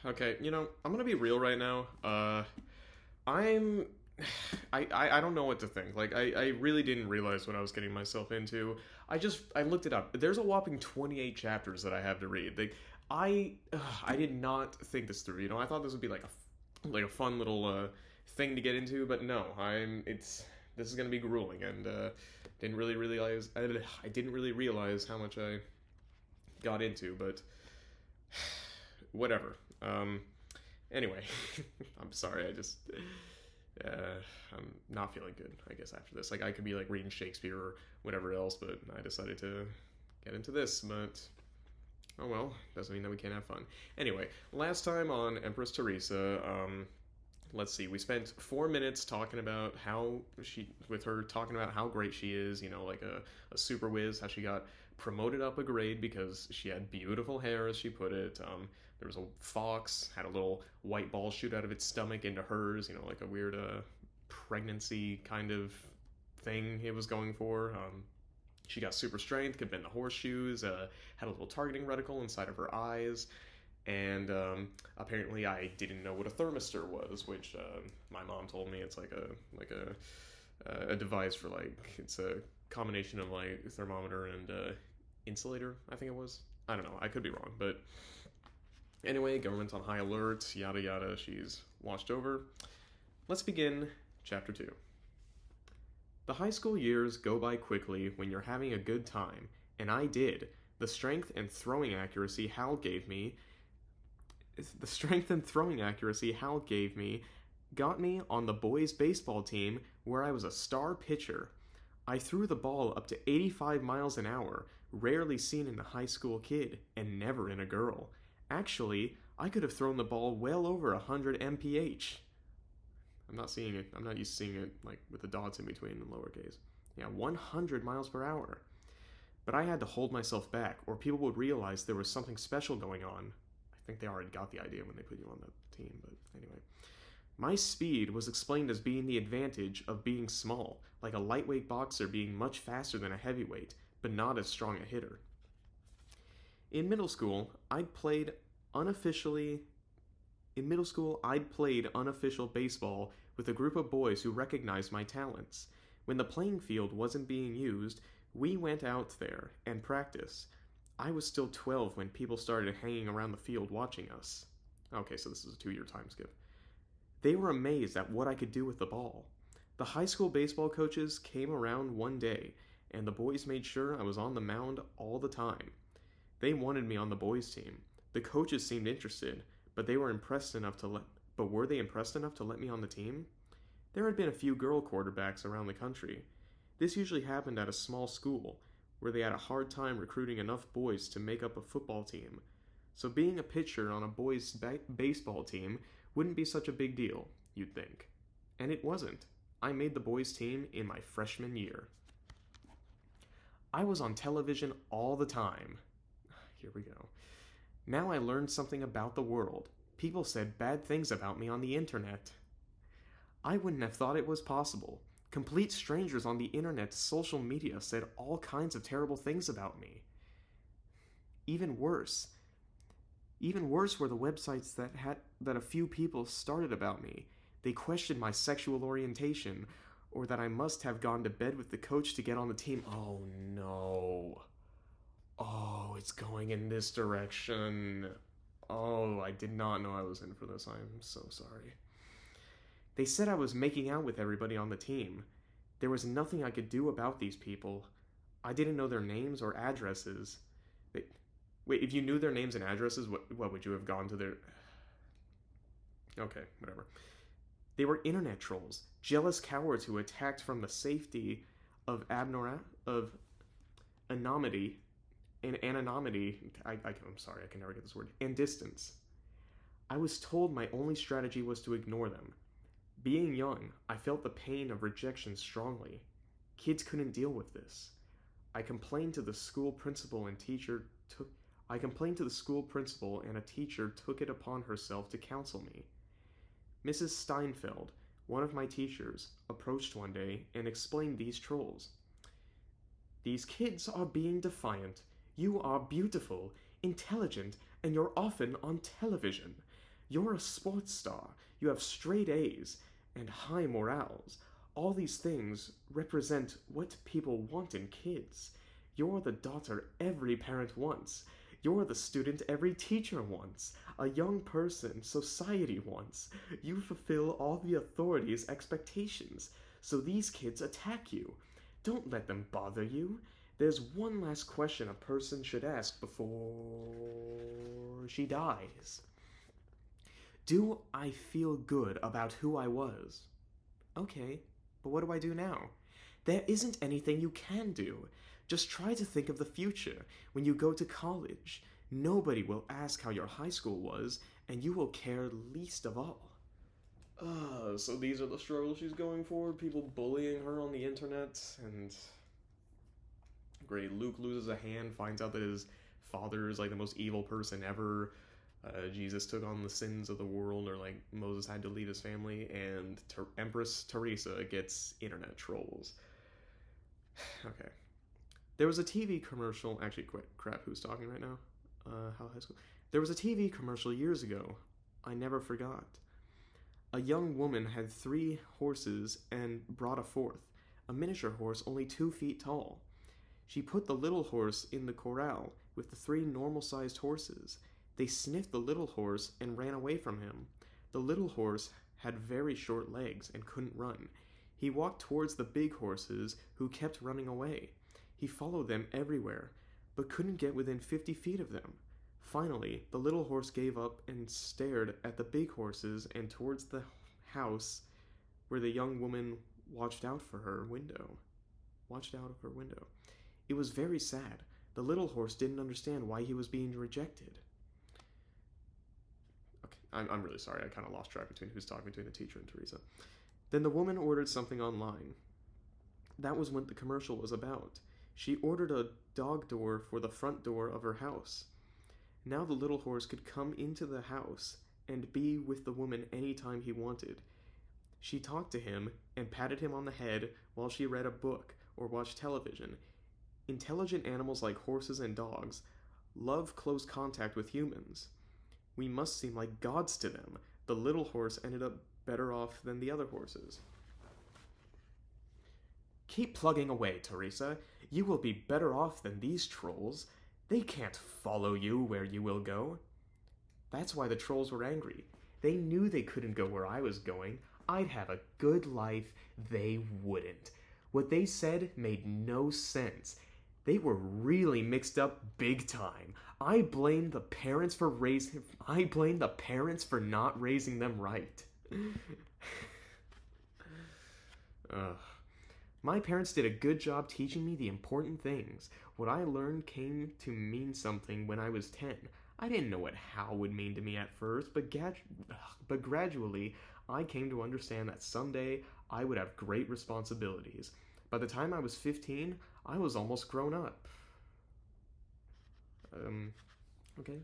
Okay, I'm gonna be real right now. I'm I don't know what to think. Like I really didn't realize what I was getting myself into. I looked it up. There's a whopping 28 chapters that I have to read. I did not think this through. I thought this would be like a fun little thing to get into, but no. This is gonna be grueling, and I didn't really realize how much I got into, but whatever. Anyway, I'm sorry. I'm not feeling good. I guess after this, like I could be like reading Shakespeare or whatever else, but I decided to get into this. But oh well, doesn't mean that we can't have fun. Anyway, last time on Empress Theresa, let's see, we spent 4 minutes talking about with her talking about how great she is, like a super whiz, how she got promoted up a grade because she had beautiful hair, as she put it. There was a fox, had a little white ball shoot out of its stomach into hers, like a weird pregnancy kind of thing it was going for. She got super strength, could bend the horseshoes, had a little targeting reticle inside of her eyes, and apparently I didn't know what a thermistor was, which my mom told me it's like a device for it's a combination of like thermometer and insulator. I think it was. I don't know. I could be wrong, but anyway, government's on high alert. Yada yada. She's watched over. Let's begin chapter 2. The high school years go by quickly when you're having a good time, and I did. The strength and throwing accuracy Hal gave me got me on the boys' baseball team where I was a star pitcher. I threw the ball up to 85 miles an hour, rarely seen in a high school kid, and never in a girl. Actually, I could have thrown the ball well over 100 mph. I'm not seeing it. I'm not used to seeing it like with the dots in between and lowercase. Yeah, 100 miles per hour. But I had to hold myself back, or people would realize there was something special going on. I think they already got the idea when they put you on the team, but anyway. My speed was explained as being the advantage of being small, like a lightweight boxer being much faster than a heavyweight, but not as strong a hitter. In middle school, I'd played unofficially In middle school, I'd played unofficial baseball with a group of boys who recognized my talents. When the playing field wasn't being used, we went out there and practiced. I was still 12 when people started hanging around the field watching us. Okay, so this is a 2-year time skip. They were amazed at what I could do with the ball. The high school baseball coaches came around one day, and the boys made sure I was on the mound all the time. They wanted me on the boys' team. The coaches seemed interested, but they were impressed enough to let but were they impressed enough to let me on the team? There had been a few girl quarterbacks around the country. This usually happened at a small school, where they had a hard time recruiting enough boys to make up a football team. So being a pitcher on a boys' baseball team wouldn't be such a big deal, you'd think. And it wasn't. I made the boys' team in my freshman year. I was on television all the time. Here we go. Now I learned something about the world. People said bad things about me on the internet. I wouldn't have thought it was possible. Complete strangers on the internet's social media said all kinds of terrible things about me. Even worse. Even worse were the websites that a few people started about me. They questioned my sexual orientation, or that I must have gone to bed with the coach to get on the team. Oh no. Oh, it's going in this direction. Oh, I did not know I was in for this. I'm so sorry. They said I was making out with everybody on the team. There was nothing I could do about these people. I didn't know their names or addresses. Wait, if you knew their names and addresses, what would you have gone to their... Okay, whatever. They were internet trolls, jealous cowards who attacked from the safety of anonymity and anonymity. I'm sorry, I can never get this word. And distance. I was told my only strategy was to ignore them. Being young, I felt the pain of rejection strongly. Kids couldn't deal with this. I complained to the school principal and a teacher took it upon herself to counsel me. Mrs. Steinfeld, one of my teachers, approached one day and explained these trolls. These kids are being defiant. You are beautiful, intelligent, and you're often on television. You're a sports star. You have straight A's and high morals. All these things represent what people want in kids. You're the daughter every parent wants. You're the student every teacher wants. A young person society wants. You fulfill all the authority's expectations. So these kids attack you. Don't let them bother you. There's one last question a person should ask before she dies. Do I feel good about who I was? Okay, but what do I do now? There isn't anything you can do. Just try to think of the future when you go to college. Nobody will ask how your high school was, and you will care least of all. So these are the struggles she's going for? People bullying her on the internet, and great, Luke loses a hand, finds out that his father is like the most evil person ever. Jesus took on the sins of the world, or like Moses had to lead his family, and Empress Theresa gets internet trolls. Okay. There was a TV commercial. Actually, crap, who's talking right now? How high school? There was a TV commercial years ago. I never forgot. A young woman had 3 horses and brought a 4th, a miniature horse only 2 feet tall. She put the little horse in the corral with the 3 normal-sized horses. They sniffed the little horse and ran away from him. The little horse had very short legs and couldn't run. He walked towards the big horses, who kept running away. He followed them everywhere, but couldn't get within 50 feet of them. Finally, the little horse gave up and stared at the big horses and towards the house where the young woman watched out of her window. It was very sad. The little horse didn't understand why he was being rejected. Okay, I'm really sorry. I kind of lost track between who's talking between the teacher and Theresa. Then the woman ordered something online. That was what the commercial was about. She ordered a dog door for the front door of her house. Now the little horse could come into the house and be with the woman anytime he wanted. She talked to him and patted him on the head while she read a book or watched television. Intelligent animals like horses and dogs love close contact with humans. We must seem like gods to them. The little horse ended up better off than the other horses. Keep plugging away, Theresa. You will be better off than these trolls. They can't follow you where you will go. That's why the trolls were angry. They knew they couldn't go where I was going. I'd have a good life. They wouldn't. What they said made no sense. They were really mixed up big time. I blame the parents for not raising them right. Ugh. My parents did a good job teaching me the important things. What I learned came to mean something when I was 10. I didn't know what how would mean to me at first, but gradually I came to understand that someday I would have great responsibilities. By the time I was 15, I was almost grown up. Okay.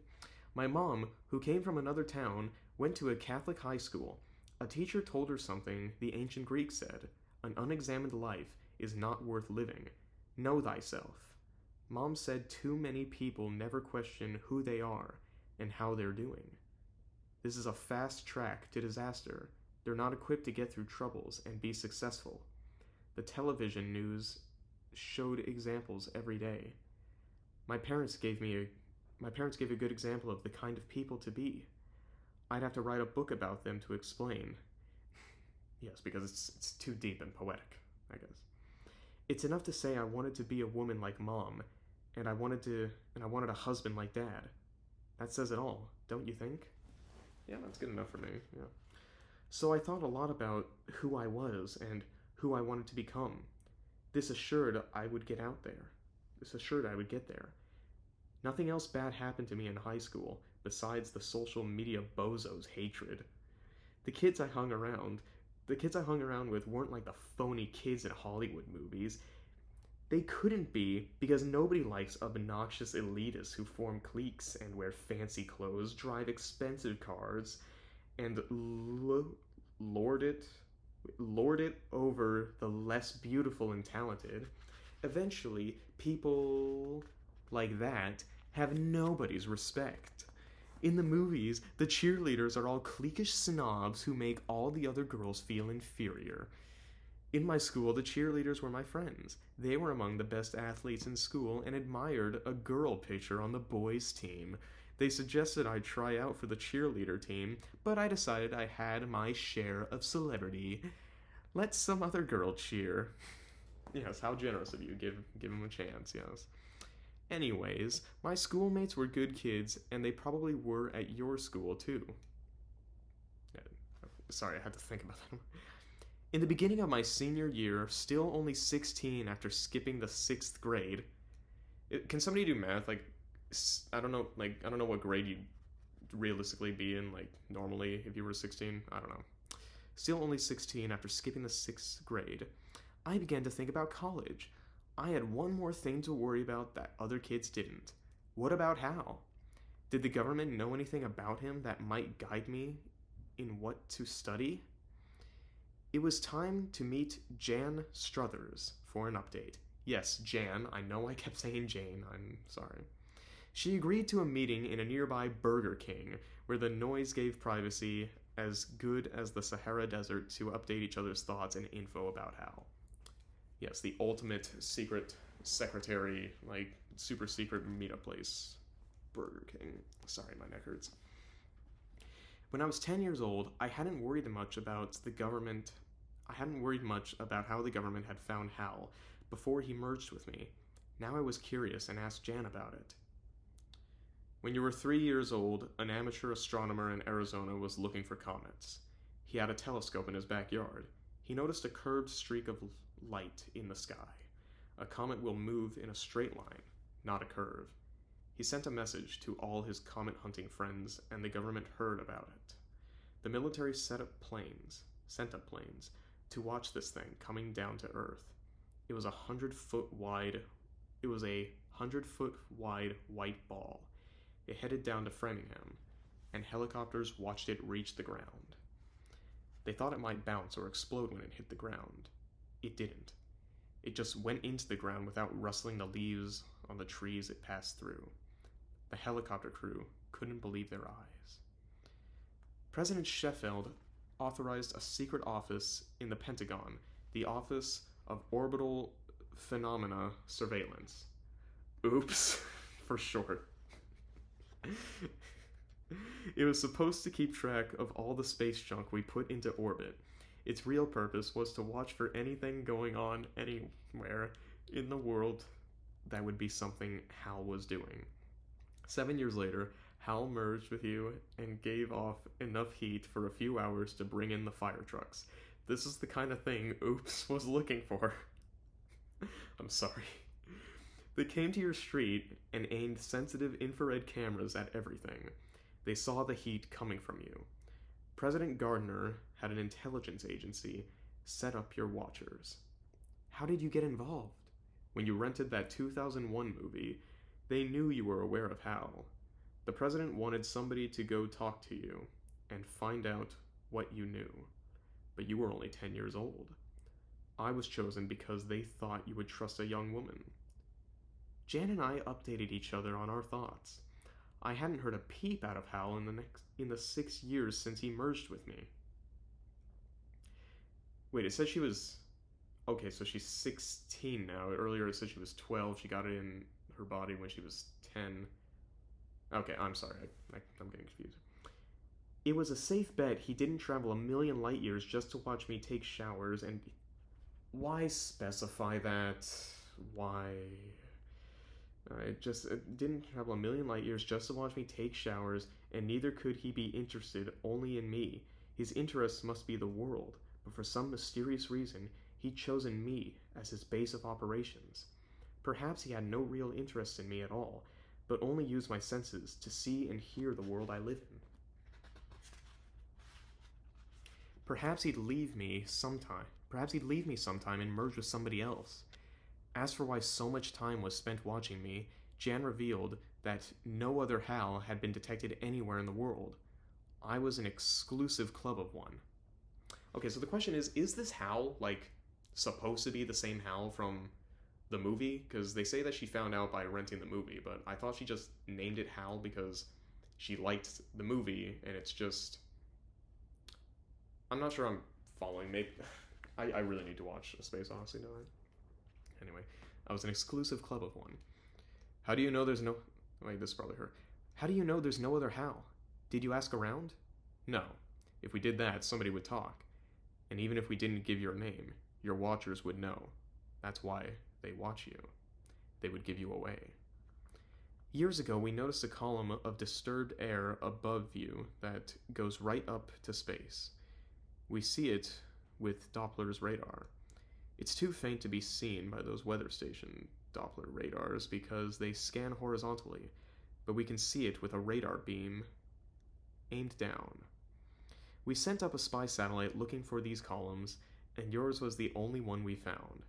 My mom, who came from another town, went to a Catholic high school. A teacher told her something the ancient Greeks said. An unexamined life is not worth living. Know thyself. Mom said too many people never question who they are and how they're doing. This is a fast track to disaster. They're not equipped to get through troubles and be successful. The television news showed examples every day. My parents gave a good example of the kind of people to be. I'd have to write a book about them to explain. Yes, because it's too deep and poetic, I guess. It's enough to say I wanted to be a woman like Mom, and I wanted a husband like Dad. That says it all, don't you think? Yeah, that's good enough for me, yeah. So I thought a lot about who I was and who I wanted to become. This assured I would get out there. This assured I would get there. Nothing else bad happened to me in high school besides the social media bozos' hatred. The kids I hung around with weren't like the phony kids in Hollywood movies. They couldn't be because nobody likes obnoxious elitists who form cliques and wear fancy clothes, drive expensive cars, and lord it over the less beautiful and talented. Eventually, people like that have nobody's respect. In the movies, the cheerleaders are all cliquish snobs who make all the other girls feel inferior. In my school, the cheerleaders were my friends. They were among the best athletes in school and admired a girl pitcher on the boys' team. They suggested I try out for the cheerleader team, but I decided I had my share of celebrity. Let some other girl cheer. Yes, how generous of you. Give him a chance, yes. Anyways, my schoolmates were good kids, and they probably were at your school, too. Sorry, I had to think about that. In the beginning of my senior year, still only 16 after skipping the 6th grade. Can somebody do math? I don't know what grade you'd realistically be in, normally if you were 16. I don't know. Still only 16 after skipping the 6th grade. I began to think about college. I had one more thing to worry about that other kids didn't. What about Hal? Did the government know anything about him that might guide me in what to study? It was time to meet Jan Struthers for an update. Yes, Jan. I know I kept saying Jane. I'm sorry. She agreed to a meeting in a nearby Burger King, where the noise gave privacy as good as the Sahara Desert to update each other's thoughts and info about Hal. Yes, the ultimate secret secretary, super secret meetup place. Burger King. Sorry, my neck hurts. When I was 10 years old, I hadn't worried much about how the government had found Hal before he merged with me. Now I was curious and asked Jan about it. When you were 3 years old, an amateur astronomer in Arizona was looking for comets. He had a telescope in his backyard. He noticed a curved streak of light in the sky. A comet will move in a straight line, not a curve. He sent a message to all his comet hunting friends, and the government heard about it. The military sent up planes to watch this thing coming down to Earth. It was a 100-foot wide white ball. It headed down to Framingham, and helicopters watched it reach the ground. They thought it might bounce or explode when it hit the ground. It didn't. It just went into the ground without rustling the leaves on the trees it passed through. The helicopter crew couldn't believe their eyes. President Sheffield authorized a secret office in the Pentagon, the Office of Orbital Phenomena Surveillance. Oops, for short. It was supposed to keep track of all the space junk we put into orbit. Its real purpose was to watch for anything going on anywhere in the world that would be something Hal was doing. 7 years later, Hal merged with you and gave off enough heat for a few hours to bring in the fire trucks. This is the kind of thing Oops was looking for. I'm sorry. They came to your street and aimed sensitive infrared cameras at everything. They saw the heat coming from you. President Gardner had an intelligence agency set up your watchers. How did you get involved? When you rented that 2001 movie, they knew you were aware of Hal. The president wanted somebody to go talk to you and find out what you knew. But you were only 10 years old. I was chosen because they thought you would trust a young woman. Jan and I updated each other on our thoughts. I hadn't heard a peep out of Hal in the 6 years since he merged with me. Wait, it says she was... Okay, so she's 16 now. Earlier it said she was 12. She got it in her body when she was 10. Okay, I'm sorry. I'm getting confused. It was a safe bet he didn't travel a million light years just to watch me take showers and... Why specify that? Why... It didn't travel a million light years just to watch me take showers, and neither could he be interested only in me. His interests must be the world, but for some mysterious reason, he'd chosen me as his base of operations. Perhaps he had no real interest in me at all, but only used my senses to see and hear the world I live in. Perhaps he'd leave me sometime and merge with somebody else. As for why so much time was spent watching me, Jan revealed that no other Hal had been detected anywhere in the world. I was an exclusive club of one. Okay, so the question is this Hal, supposed to be the same Hal from the movie? Because they say that she found out by renting the movie, but I thought she just named it Hal because she liked the movie, and it's just, I'm not sure I'm following. Maybe I really need to watch A Space Odyssey, don't I? Anyway, I was an exclusive club of one. How do you know there's no... Wait, this is probably her. How do you know there's no other Hal? Did you ask around? No. If we did that, somebody would talk. And even if we didn't give your name, your watchers would know. That's why they watch you. They would give you away. Years ago, we noticed a column of disturbed air above you that goes right up to space. We see it with Doppler's radar. It's too faint to be seen by those weather station Doppler radars because they scan horizontally, but we can see it with a radar beam aimed down. We sent up a spy satellite looking for these columns, and yours was the only one we found.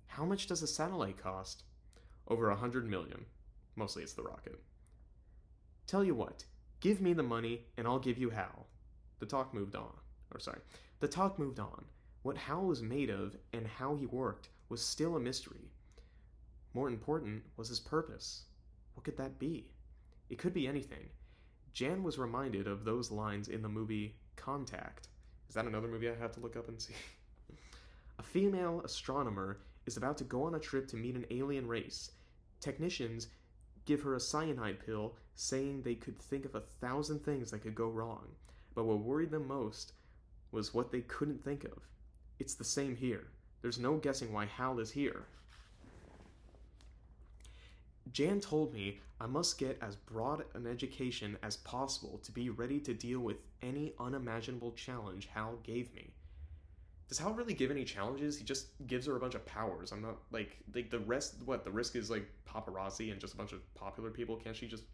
How much does a satellite cost? Over 100 million. Mostly it's the rocket. Tell you what, give me the money and I'll give you Hal. The talk moved on. The talk moved on. What Hal was made of and how he worked was still a mystery. More important was his purpose. What could that be? It could be anything. Jan was reminded of those lines in the movie Contact. Is that another movie I have to look up and see? A female astronomer is about to go on a trip to meet an alien race. Technicians give her a cyanide pill, saying they could think of 1,000 things that could go wrong. But what worried them most was what they couldn't think of. It's the same here. There's no guessing why Hal is here. Jan told me I must get as broad an education as possible to be ready to deal with any unimaginable challenge Hal gave me. Does Hal really give any challenges? He just gives her a bunch of powers. I'm not, like the rest, what, the risk is, like, paparazzi and just a bunch of popular people? Can't she just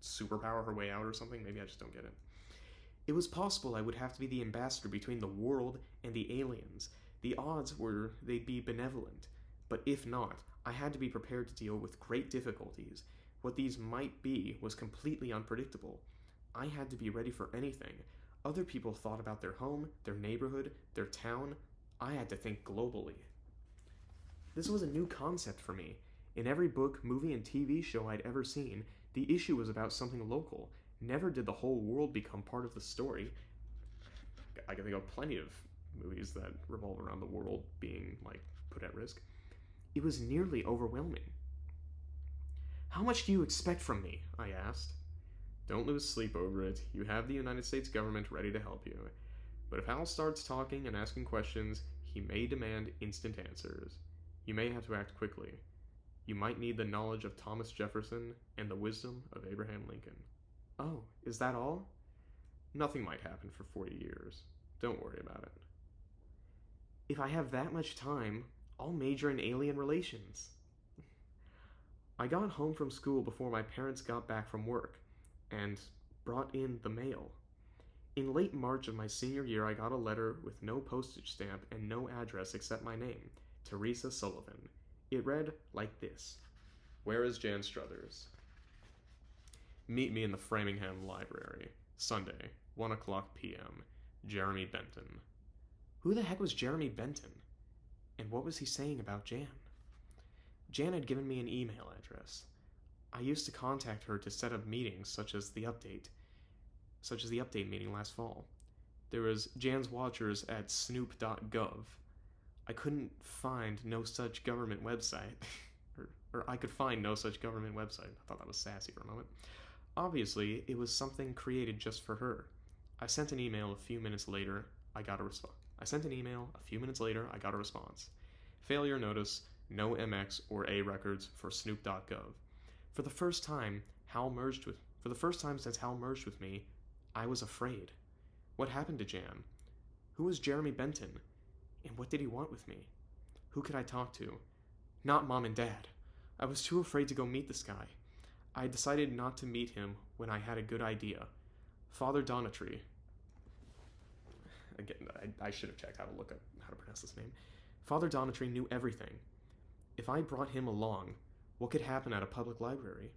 superpower her way out or something? Maybe I just don't get it. It was possible I would have to be the ambassador between the world and the aliens. The odds were they'd be benevolent. But if not, I had to be prepared to deal with great difficulties. What these might be was completely unpredictable. I had to be ready for anything. Other people thought about their home, their neighborhood, their town. I had to think globally. This was a new concept for me. In every book, movie, and TV show I'd ever seen, the issue was about something local. Never did the whole world become part of the story. I can think of plenty of movies that revolve around the world being, like, put at risk. It was nearly overwhelming. How much do you expect from me? I asked. Don't lose sleep over it. You have the United States government ready to help you. But if Hal starts talking and asking questions, he may demand instant answers. You may have to act quickly. You might need the knowledge of Thomas Jefferson and the wisdom of Abraham Lincoln. Oh, is that all? Nothing might happen for 40 years. Don't worry about it. If I have that much time, I'll major in alien relations. I got home from school before my parents got back from work, and brought in the mail. In late March of my senior year, I got a letter with no postage stamp and no address except my name, Theresa Sullivan. It read like this. Where is Jan Struthers? Meet me in the Framingham Library. Sunday, 1 o'clock p.m. Jeremy Benton. Who the heck was Jeremy Benton? And what was he saying about Jan? Jan had given me an email address. I used to contact her to set up meetings such as the update meeting last fall. There was Jan's Watchers at snoop.gov. I couldn't find no such government website. or I could find no such government website. I thought that was sassy for a moment. Obviously, it was something created just for her. I sent an email a few minutes later. I got a response. Failure notice, no MX or A records for snoop.gov. For the first time since Hal merged with me, I was afraid. What happened to Jan? Who was Jeremy Benton? And what did he want with me? Who could I talk to? Not Mom and Dad. I was too afraid to go meet this guy. I decided not to meet him when I had a good idea. Father Donatry. Again, I should have checked how to pronounce this name. Father Donatry knew everything. If I brought him along, what could happen at a public library?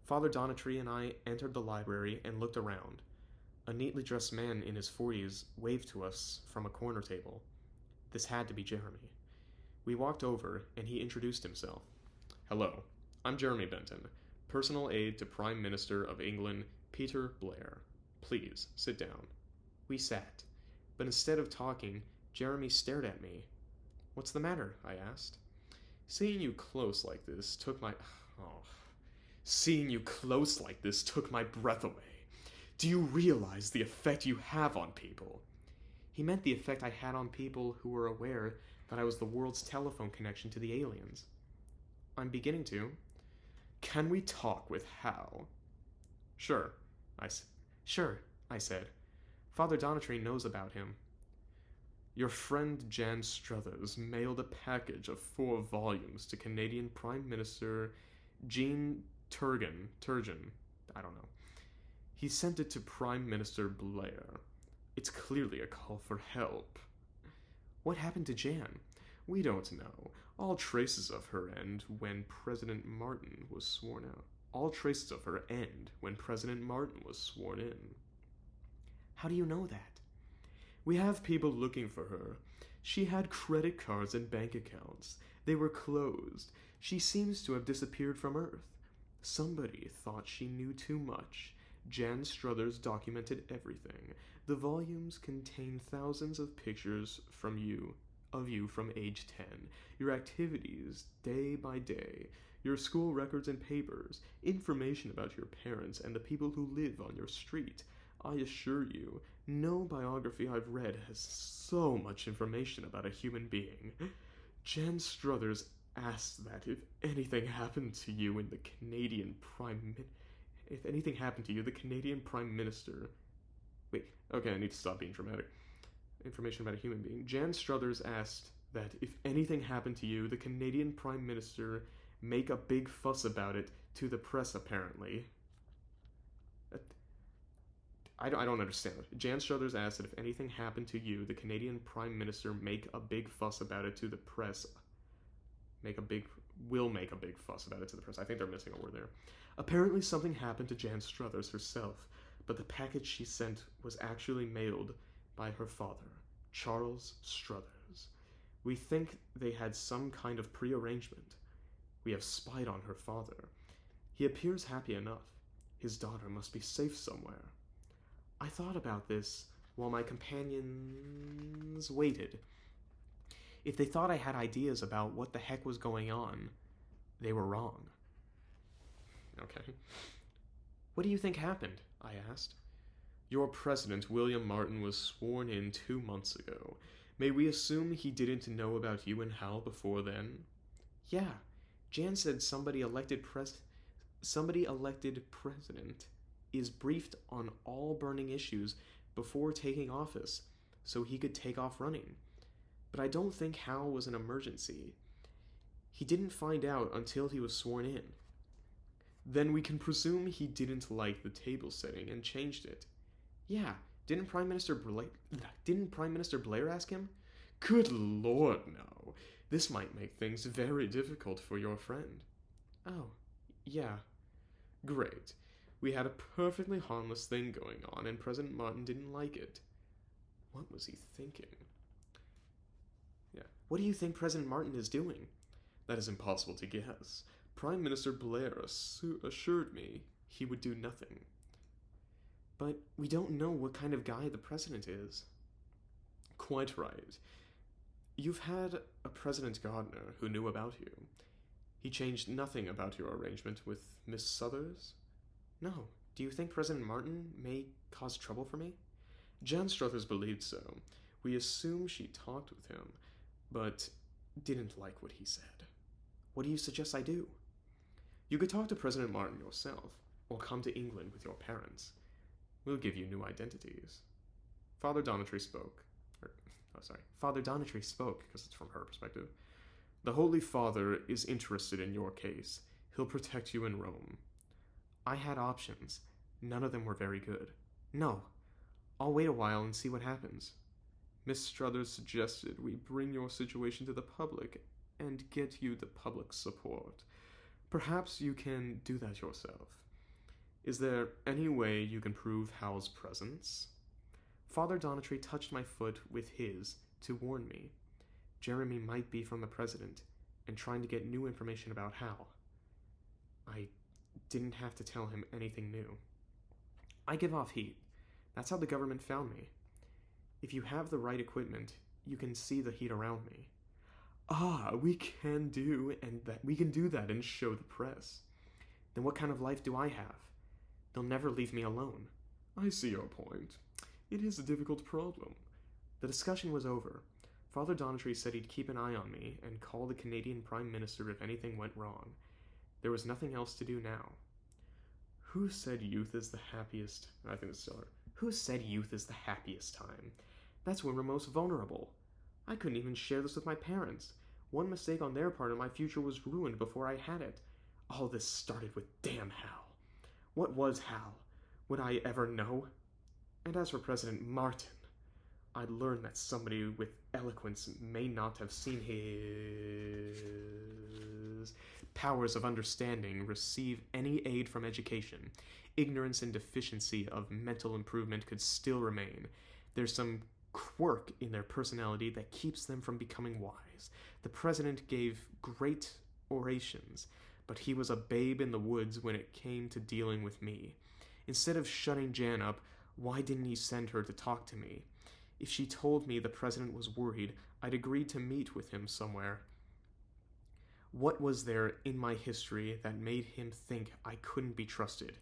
Father Donatry and I entered the library and looked around. A neatly dressed man in his 40s waved to us from a corner table. This had to be Jeremy. We walked over, and he introduced himself. Hello, I'm Jeremy Benton, personal aide to Prime Minister of England, Peter Blair, please, sit down. We sat, but instead of talking, Jeremy stared at me. What's the matter? I asked. Seeing you close like this took my... Oh. Seeing you close like this took my breath away. Do you realize the effect you have on people? He meant the effect I had on people who were aware that I was the world's telephone connection to the aliens. I'm beginning to. Can we talk with Hal? Sure, I said. Father Donatry knows about him. Your friend Jan Struthers mailed a package of 4 volumes to Canadian Prime Minister Jean Turgeon. I don't know. He sent it to Prime Minister Blair. It's clearly a call for help. What happened to Jan? We don't know. All traces of her end when President Martin was sworn out. All traces of her end when President Martin was sworn in. How do you know that? We have people looking for her. She had credit cards and bank accounts. They were closed. She seems to have disappeared from Earth. Somebody thought she knew too much. Jan Struthers documented everything. The volumes contain thousands of pictures of you from age 10, your activities day by day, your school records and papers, information about your parents and the people who live on your street. I assure you, no biography I've read has so much information about a human being. Jan Struthers asked that if anything happened to you the Canadian Prime Minister... Wait, okay, I need to stop being dramatic. Information about a human being. Jan Struthers asked that if anything happened to you, the Canadian Prime Minister make a big fuss about it to the press, apparently. I don't understand. Jan Struthers asked that if anything happened to you, the Canadian Prime Minister make a big fuss about it to the press. Will make a big fuss about it to the press. I think they're missing a word there. Apparently something happened to Jan Struthers herself, but the package she sent was actually mailed by her father, Charles Struthers. We think they had some kind of prearrangement. We have spied on her father. He appears happy enough. His daughter must be safe somewhere. I thought about this while my companions waited. If they thought I had ideas about what the heck was going on, they were wrong. Okay. What do you think happened? I asked. Your president, William Martin, was sworn in 2 months ago. May we assume he didn't know about you and Hal before then? Yeah. Jan said somebody elected president is briefed on all burning issues before taking office, so he could take off running. But I don't think Hal was an emergency. He didn't find out until he was sworn in. Then we can presume he didn't like the table setting and changed it. Yeah, didn't Prime Minister Blair ask him? Good Lord, no. This might make things very difficult for your friend. Oh, yeah. Great. We had a perfectly harmless thing going on, and President Martin didn't like it. What was he thinking? Yeah. What do you think President Martin is doing? That is impossible to guess. Prime Minister Blair assured me he would do nothing. But we don't know what kind of guy the president is. Quite right. You've had a President Gardner who knew about you. He changed nothing about your arrangement with Miss Suthers? No. Do you think President Martin may cause trouble for me? Jan Struthers believed so. We assume she talked with him, but didn't like what he said. What do you suggest I do? You could talk to President Martin yourself, or come to England with your parents. We'll give you new identities. Father Donatry spoke. Father Donatry spoke, because it's from her perspective. The Holy Father is interested in your case. He'll protect you in Rome. I had options. None of them were very good. No. I'll wait a while and see what happens. Miss Struthers suggested we bring your situation to the public and get you the public support. Perhaps you can do that yourself. Is there any way you can prove Hal's presence? Father Donatry touched my foot with his to warn me. Jeremy might be from the president and trying to get new information about Hal. I didn't have to tell him anything new. I give off heat. That's how the government found me. If you have the right equipment, you can see the heat around me. Ah, we can do that and show the press. Then what kind of life do I have? They'll never leave me alone. I see your point. It is a difficult problem. The discussion was over. Father Donatry said he'd keep an eye on me and call the Canadian Prime Minister if anything went wrong. There was nothing else to do now. Who said youth is the happiest? I think it's still. Who said youth is the happiest time? That's when we're most vulnerable. I couldn't even share this with my parents. One mistake on their part and my future was ruined before I had it. All this started with damn Hal. What was Hal? Would I ever know? And as for President Martin, I'd learned that somebody with eloquence may not have seen his powers of understanding receive any aid from education. Ignorance and deficiency of mental improvement could still remain. There's some quirk in their personality that keeps them from becoming wise. The president gave great orations, but he was a babe in the woods when it came to dealing with me. Instead of shutting Jan up, why didn't he send her to talk to me? If she told me the president was worried, I'd agreed to meet with him somewhere. What was there in my history that made him think I couldn't be trusted?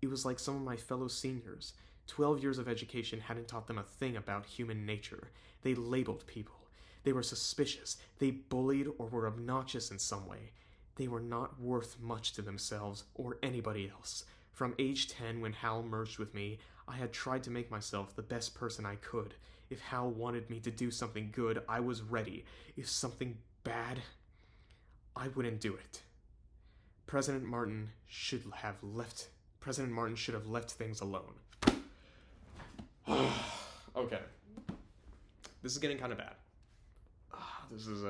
It was like some of my fellow seniors. 12 years of education hadn't taught them a thing about human nature. They labeled people. They were suspicious. They bullied or were obnoxious in some way. They were not worth much to themselves or anybody else. From age 10, when Hal merged with me, I had tried to make myself the best person I could. If Hal wanted me to do something good, I was ready. If something bad, I wouldn't do it. President Martin should have left things alone. Okay. This is getting kind of bad. This is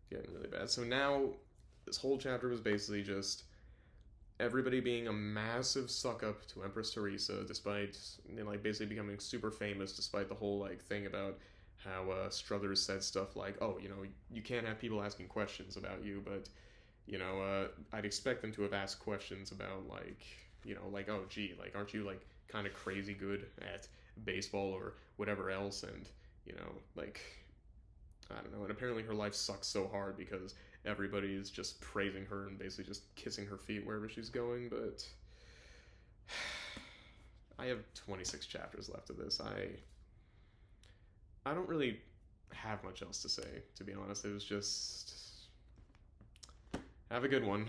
getting really bad. So now, this whole chapter was basically just everybody being a massive suck-up to Empress Theresa, despite, basically becoming super famous, despite the whole, thing about how Struthers said stuff like, oh, you can't have people asking questions about you, but, I'd expect them to have asked questions about, oh, gee, aren't you, kind of crazy good at baseball or whatever else, and, I don't know, and apparently her life sucks so hard because everybody is just praising her and basically just kissing her feet wherever she's going, but I have 26 chapters left of this. I don't really have much else to say, to be honest. It was just, have a good one.